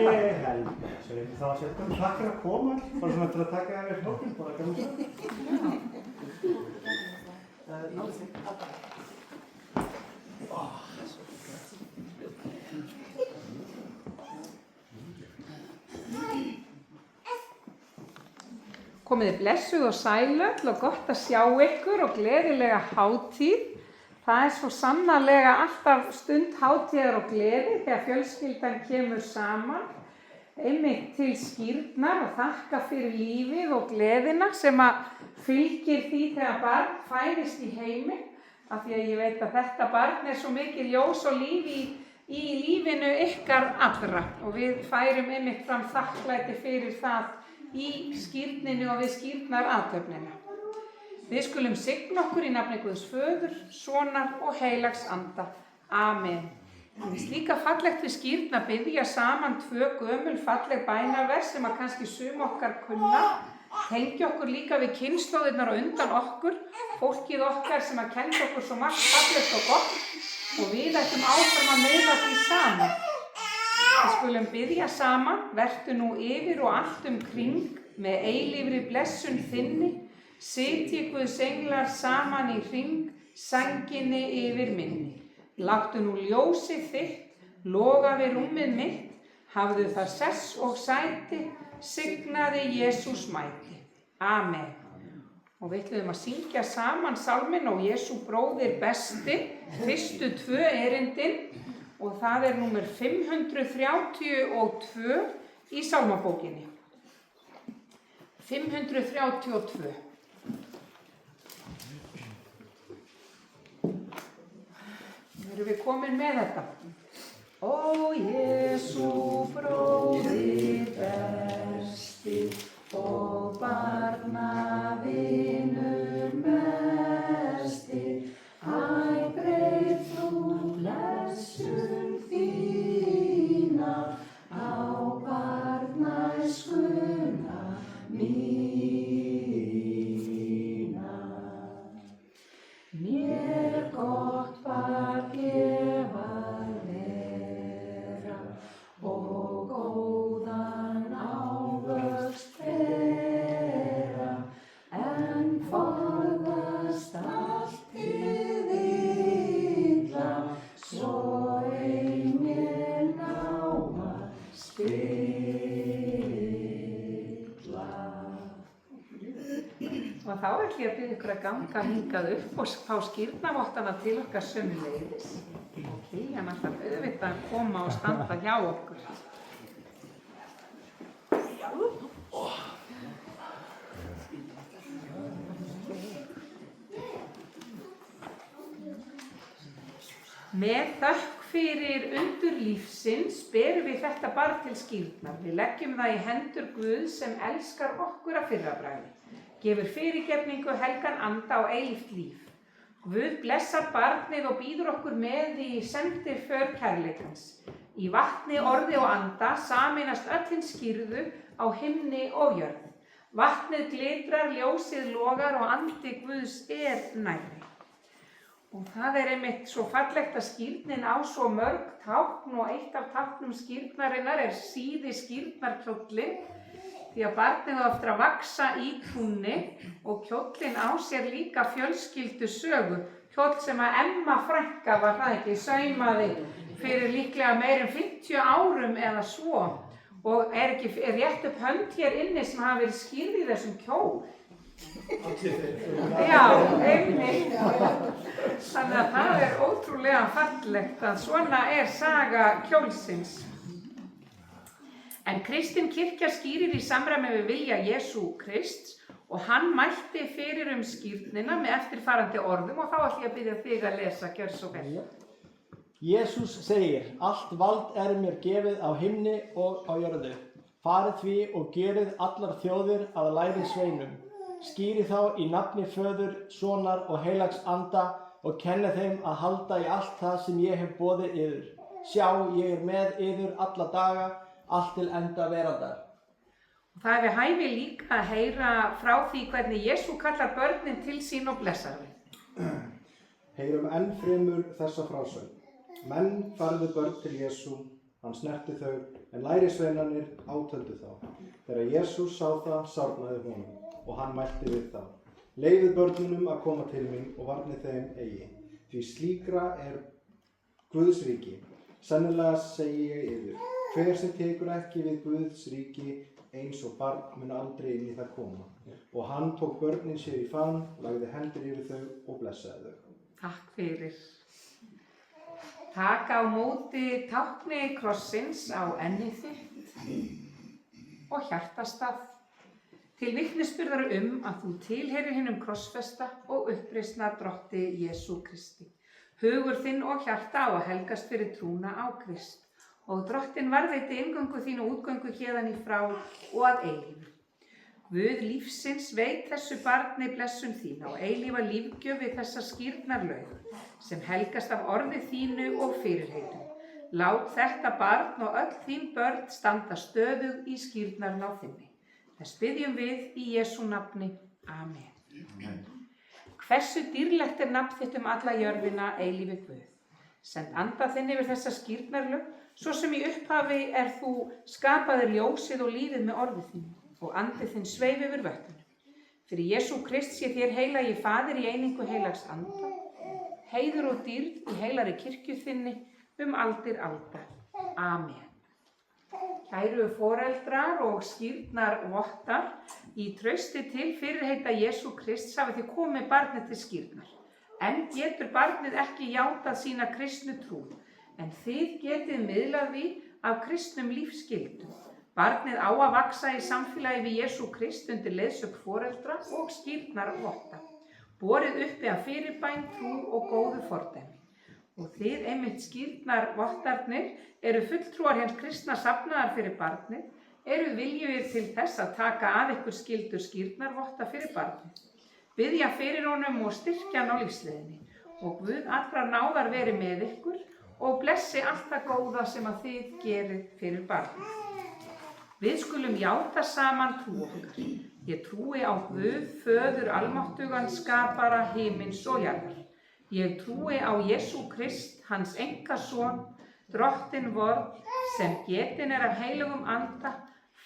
Ég held þessu ekki það að setja. Takk fyrir að koma, bara svona til að taka það við hókinn, bara gaman Komiði blessuð og sælöll og gott að sjá ykkur og gleðilega hátíð. Það svo sannarlega alltaf stund hátíðar og gleði þegar fjölskyldan kemur saman, einmitt til skírnar og þakka fyrir lífið og gleðina sem að fylgir því þegar barn fæðist í heiminn, af því að ég veit að þetta barn svo mikið ljós og líf í lífinu ykkar allra og við færum einmitt fram þakklæti fyrir það í skírninu og við skírnarathöfnina. Við skulum signa okkur í nafni Guðs Föður, Sonar og Heilags Anda. Amen. Það líka fallegt við skírn að biðja saman 2 gömul falleg bænavers sem að kannski sum okkar kunna. Tengja okkur líka við kynslóðirnar og undan okkur, fólkið okkar sem að kenna okkur svo margt fallegt og gott og við ætlum áfram að miðla því saman. Við skulum biðja saman, vertu nú yfir og allt kring með eilífri blessun þinni. Sitji Guðs englar saman í hring, sænginni yfir minni. Láttu nú ljósið þitt, loga við rúmið mitt, hafðu það sess og sæti, signaði Jesús mæti. Amen. Og við ætlum að syngja saman sálminn og Jesú bróðir besti, fyrstu 2 erindin, og það númer 532 í sálmabókinni. 532. Erum við komin með þetta? Ó Jesú bróðir besti og barnavinur mesti, æ breið þú blessun þína á barnæskuna mína. Mér gott var gefað vera og góðan ávöxt bera, en forðast allt hið illa, svo ei mér ná að spilla. Og þá ætlum ég að biðja ykkur að ganga hingað upp og fá skírnarvottana til okkar sömuleiðis. Og Kiljan ætlar auðvitað að koma og standa hjá okkur. Með þökk fyrir undur lífsins berum við þetta barn til skírnar. Við leggjum það í hendur Guðs sem elskar okkur að fyrrabragði. Gefur fyrirgefningu, helgan anda og eilíft líf. Guð blessar barnið og býður okkur með í sendiför kærleikans. Í vatni, orði og anda sameinast öll hin skírðu á himni og jörð. Vatnið glitrar, ljósið logar og andi Guðs nærri. Og það einmitt svo fallegt að skírnin á svo mörg tákn og eitt af táknum skírnarinnar síði skírnarkjóllinn. Því að barnið á eftir að vaxa í trúnni og kjóllinn á sér líka fjölskyldu sögu. Kjóll sem að Emma frænka var það ekki, saumaði fyrir líklega meir en 50 árum eða svo. Og ekki rétt upp hönd hér inni sem hafa verið skírð í þessum kjól. Já, einmitt. Þannig að það ótrúlega fallegt að svona saga kjólsins. En kristin kirkja skýrir í samræmi við vilja Jesú Krists og hann mælti fyrir skírnina með eftirfarandi orðum og þá ætlum ég að biðja þig að lesa, gjör svo vel. Jesús segir, allt vald mér gefið á himni og á jörðu. Farið því og gerið allar þjóðir að lærisveinum. Skýrið þá í nafni Föður, Sonar og Heilags Anda og kennið þeim að halda í allt það sem ég hef boðið yður. Sjá, ég með yður alla daga, allt til enda veraldar. Það við hæfi líka að heyra frá því hvernig Jesú kallar börnin til sín og blessar þau. Heyrum enn fremur þessa frásögn. Menn færðu börn til Jesú, hann snerti þau En lærisveinarnir átöldu þá. Þegar Jesús sá það, sárnaði honum og hann mælti við þá. Leyfið börnunum að koma til mín og varnið þeim eigi, því slíkra er Guðs ríki. Sennilega segi ég yður, hver sem tekur ekki við Guðs ríki eins og barn mun aldrei inn í það koma. Og hann tók börnin sér í fann, lagði hendur yfir þau og blessaði þau. Takk fyrir. Taka á móti tákni krossins á ennið þitt og hjartastað til vitnisburðar að þú tilheyrir hinum krossfesta og uppreisna drotti Jesú Kristi. Hugur þinn og hjarta á að helgast fyrir trúna á Krist og drottin varðveiti inngöngu þín og útgöngu héðan í frá og að eilífu. Guð lífsins veit þessu barni blessun þína og eilífa lífgjöf við þessa skírnarlaug sem helgast af orði þínu og fyrirheitum. Lát þetta barn og öll þín börn standa stöðug í skírnarná þinni. Þess biðjum við í Jesú nafni. Amen. Amen. Hversu dýrlegt er nafn þitt alla jörðina, eilífi Guð. Send anda þinn yfir þessa skírnarlaug, svo sem í upphafi þú skapaðir ljósið og lífið með orði þínu. Og andi þinn sveif yfir vötnum. Fyrir Jesú Krist sé þér heilagi Faðir í einingu heilags anda, heiður og dýrð í heilari kirkju þinni aldir alda. Amen. Kæru foreldrar og skírnarvottar, í trausti til fyrirheita Jesú Krists hafið þið komið barnið til skírnar. En getur barnið ekki játað sína kristnu trú, en þið getið miðlað því af kristnum lífsgildum. Barnið á að vaksa í samfélagi við Jesú Krist undir leiðsögn foreldra og skírnarvotta, borið uppi af fyrirbæn, trú og góðu fordæmi. Og þið einmitt skírnarvottarnir eru fulltrúar hins kristna safnaðar fyrir barnið, eru viljugir til þess að taka að ykkur skyldur skírnarvotta fyrir barnið. Biðja fyrir honum og styrkja hann á lífsleiðinni og Guð allrar náðar veri með ykkur og blessi allt það góða sem að þið gerið fyrir barnið. Við skulum játa saman trú okkar. Ég trúi á Guð, Föður almáttugan, skapara himins og jarðar. Ég trúi á Jesú Krist, hans einkason, drottinn vorn, sem getinn af heilugum anda,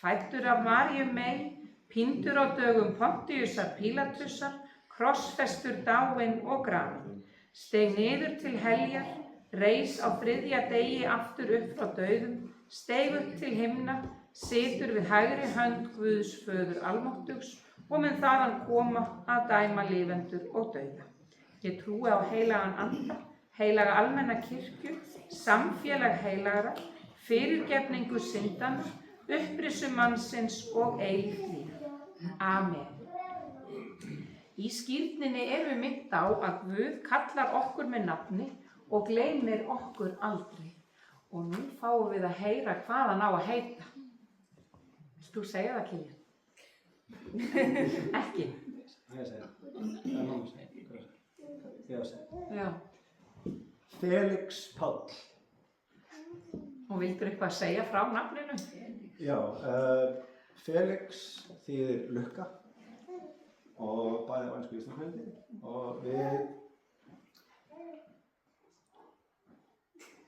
fæddur af Maríu mey, píndur á dögum Pontíusar Pílatusar, krossfestur dáinn og grafinn, steig niður til heljar, reis á þriðja degi aftur upp frá dauðum, steig upp til himna, situr við hægri hönd Guðs Föður almáttugs og mun þaðan koma að dæma lifendur og dauða. Ég trúi á heilagan anda, heilaga almenna kirkju, samfélag heilagra, fyrirgefningu syndanna, upprisu mannsins og eilíft líf. Amen. Í skírninni erum við minnt á að Guð kallar okkur með nafni og gleymir okkur aldrei. Og nú fáum við að heyra hvað hann á að heita. Þú segja það, Kiljan? Ekki? Ég segja það. Það er mamma segja. Ég að segja. Já. Felix Páll. Og vildur eitthvað að segja frá nafninu? Já, Felix þýðir lukka og bæði á ensku íslensku og við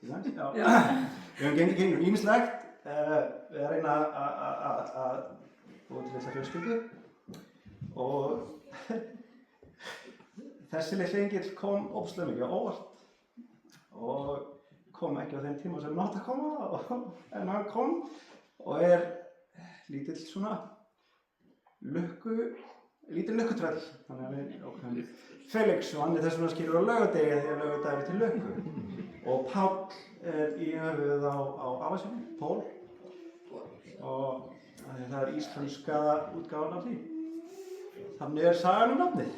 höfum gengið kringum ýmislegt. Við að reyna að búa til þessa fjölskyldu og þessi litli engill kom óbúslega mikið á óvart og kom ekki á þeim tíma sem hann átti að koma en hann kom og er lítill svona lítill lukkutröll, þannig að við ákveðum Felix og hann er þess vegna skilur á laugardegi því að laugardagur er til lukku og Páll er í höfuðið á afasynum, Pól og það er íslenska útgáfan af því. Þannig er sagan nafnið.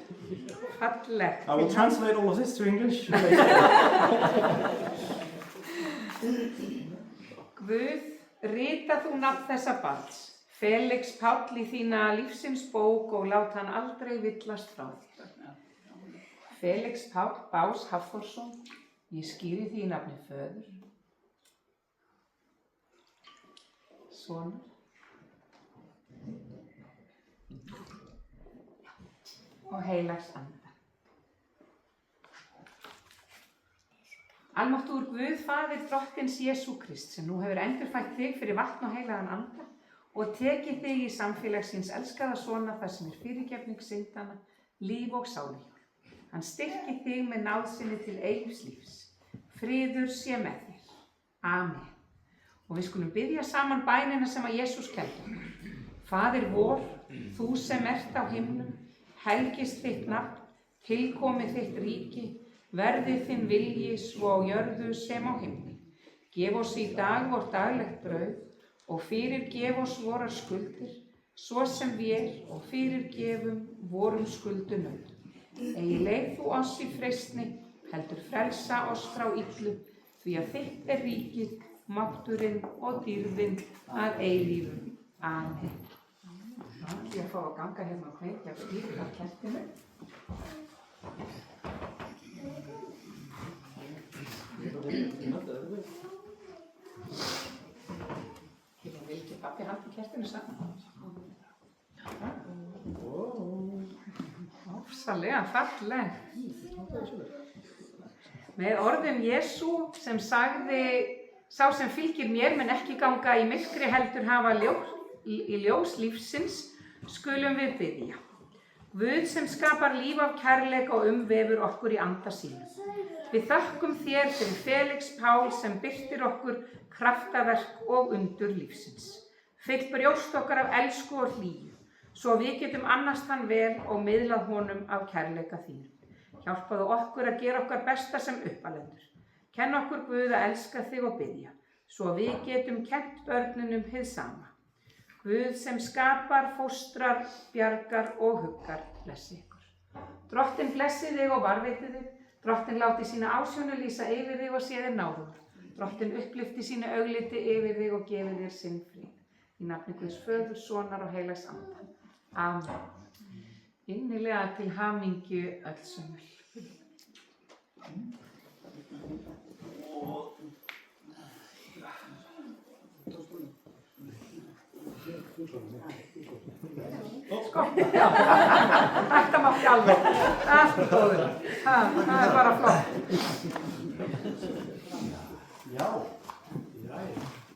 Fallegt. I will translate all of this to English. Guð, rita þú nafn þessa barns, Felix Páll í þína lífsins bók og lát hann aldrei villast frá þér. Felix Páll Bás Hafþórsson, ég skýri því í nafni Föður, Sonar og heilags anda. Almáttúgur Guð, Faðir drottins Jesú Krist, sem nú hefur endurfætt þig fyrir vatn og heilagan anda og tekið þig í samfélag síns elskaða sona þar sem fyrirgefning syndana, líf og sáluhjálp. Hann styrki þig með náð sinni til eilífs lífs. Friður sé með þér. Amen. Og við skulum biðja saman bænina sem að Jesús kenndi okkur. Faðir vor, þú sem ert á himnum, helgist þitt nafn, tilkomi þitt ríki, verði þinn vilji svo á jörðu sem á himni. Gef oss í dag vort daglegt brauð og fyrirgef oss vorar skuldir, svo sem við og fyrirgefum vorum skuldunum. Eigi leið þú oss í freistni, heldur frelsa oss frá illu, því að þitt er ríkið, mátturinn og dýrðin að eilífu. Amen. Ég fá að ganga hérna og kveikja og stýra kertinu. Ég vil ekki pabbi halda kertinu saman. Ofsalega falleg. Með orðum Jesú sem sagði, sá sem fylgir mér mun ekki ganga í myrkri heldur hafa ljós lífsins, skulum við biðja. Guð sem skapar líf af kærleika og umvefur okkur í anda sínum. Við þökkum þér fyrir Felix Pál sem birtir okkur kraftaverk og undur lífsins. Fyll brjóst okkar af elsku og hlýju, svo við getum annast hann vel og miðlað honum af kærleika þínum. Hjálpaðu okkur að gera okkar besta sem uppalendur. Kenn okkur Guð að elska þig og biðja, svo við getum kennt börnunum hið sama. Guð sem skapar, fóstrar, bjargar og huggar, blessi ykkur. Drottinn blessi þig og varðveiti þig. Drottinn láti sína ásjónu lýsa yfir þig og sé þér náðugur. Drottinn upplyfti sínu augliti yfir þig og gefi þér sinn frið. Í nafni Guðs Föður, Sonar og Heilags Anda. Amen. Innilega til hamingju öll sömul. Sko, þetta mátti alveg. Allt góður. Það er bara flott.